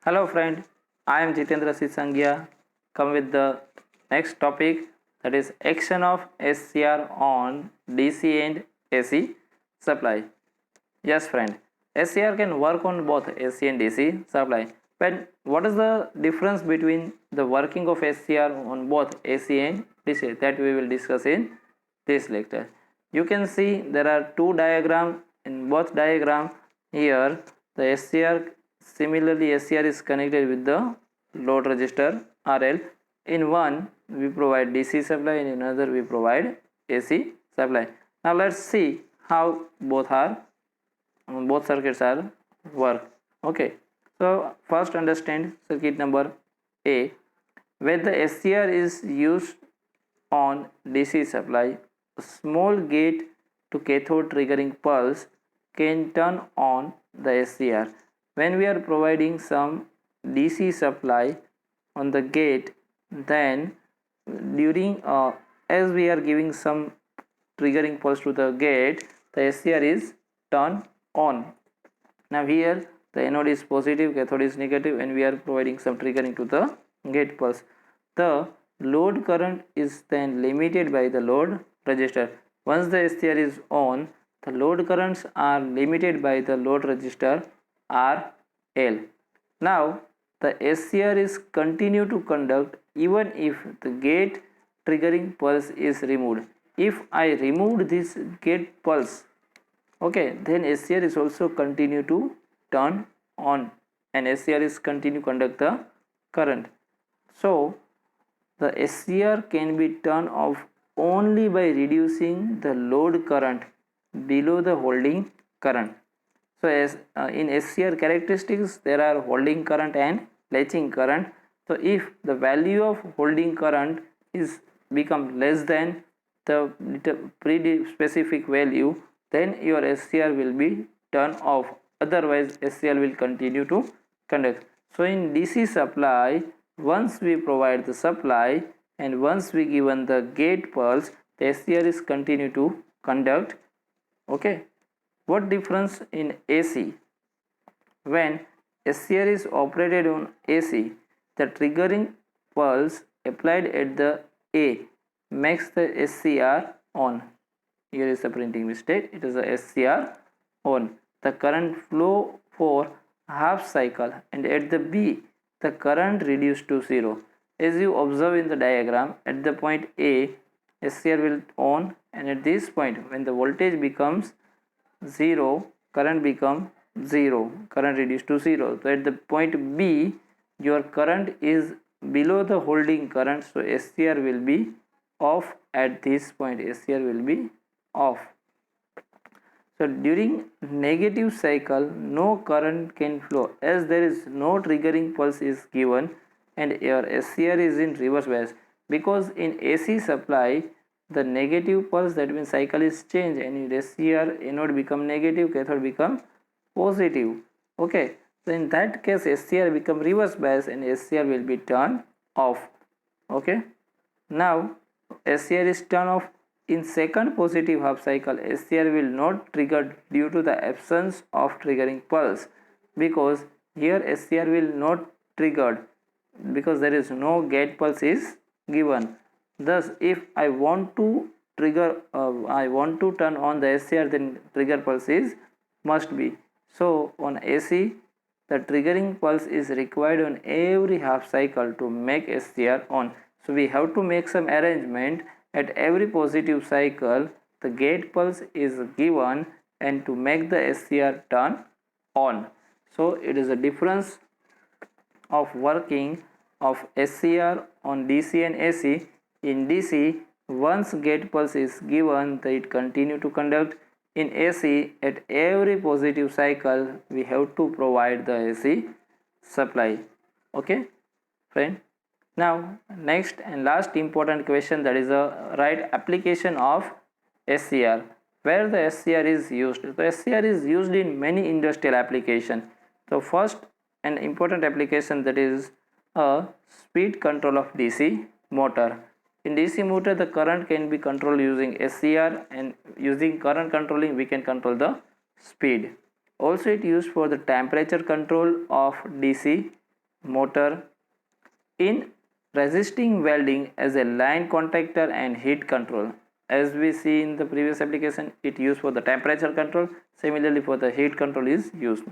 Hello friend, I am Jitendra Sisangya. Come with the next topic, that is action of SCR on DC and AC supply. Yes friend, SCR can work on both AC and DC supply. But what is the difference between the working of SCR on both AC and DC? That we will discuss in this lecture. You can see there are two diagrams. In both diagram here the SCR, similarly SCR is connected with the load resistor RL. In one we provide DC supply, in another we provide AC supply. Now let's see how both circuits are work. Okay, so first understand circuit number A. When the SCR is used on DC supply, a small gate to cathode triggering pulse can turn on the SCR. When we are providing some DC supply on the gate, then during as we are giving some triggering pulse to the gate, the SCR is turned on. Now here the anode is positive, cathode is negative, and we are providing some triggering to the gate pulse. The load current is then limited by the load resistor. Once the SCR is on, the load currents are limited by the load resistor RL. Now the SCR is continue to conduct even if the gate triggering pulse is removed. If I removed this gate pulse, okay, then SCR is also continue to turn on and SCR is continue conduct the current. So the SCR can be turned off only by reducing the load current below the holding current. So as in SCR characteristics there are holding current and latching current. So if the value of holding current is become less than the pre-specific value, then your SCR will be turned off, otherwise SCR will continue to conduct. So in DC supply, once we provide the supply and once we given the gate pulse, the SCR is continue to conduct. Okay, what difference in AC? When SCR is operated on AC, the triggering pulse applied at the A makes the SCR on. Here is a printing mistake, it is a SCR on. The current flow for half cycle, and at the B the current reduced to 0. As you observe in the diagram, at the point A SCR will on, and at this point when the voltage becomes 0, current become 0, current reduced to 0. So at the point B your current is below the holding current, so SCR will be off. At this point SCR will be off. So during negative cycle no current can flow as there is no triggering pulse is given and your SCR is in reverse bias, because in AC supply the negative pulse, that means cycle is changed, and in SCR anode become negative, cathode become positive. Okay, so in that case SCR become reverse bias and SCR will be turned off. Okay, now SCR is turned off. In second positive half cycle, SCR will not trigger due to the absence of triggering pulse, because here SCR will not triggered because there is no gate pulse is given. Thus if I want to trigger I want to turn on the SCR, then trigger pulse is must be. So on AC the triggering pulse is required on every half cycle to make SCR on. So we have to make some arrangement at every positive cycle the gate pulse is given and to make the SCR turn on. So it is a difference of working of SCR on DC and AC. In DC once gate pulse is given, it continue to conduct. In AC at every positive cycle we have to provide the AC supply. Okay friend. Now next and last important question, that is a right application of SCR. Where the SCR is used? The SCR is used in many industrial applications. So first an important application, that is a speed control of DC motor. In DC motor the current can be controlled using SCR, and using current controlling we can control the speed. Also it used for the temperature control of DC motor. In resisting welding as a line contactor and heat control. As we see in the previous application, it used for the temperature control. Similarly, for the heat control is used.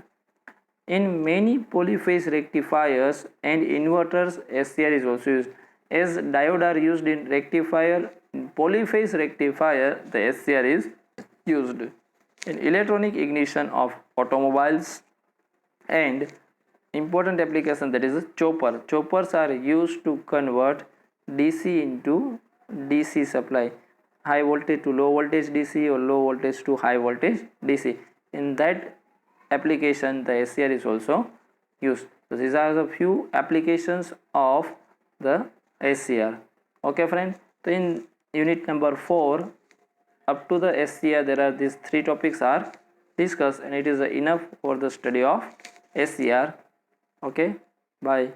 In many polyphase rectifiers and inverters, SCR is also used. As diode are used in rectifier, in polyphase rectifier, the SCR is used. In electronic ignition of automobiles and important application, that is chopper. Choppers are used to convert DC into DC supply, high voltage to low voltage DC or low voltage to high voltage DC. In that application, the SCR is also used. So these are the few applications of the SCR. Okay friend, so in unit number 4 up to the SCR, there are these 3 topics are discussed, and it is enough for the study of SCR. Okay, bye.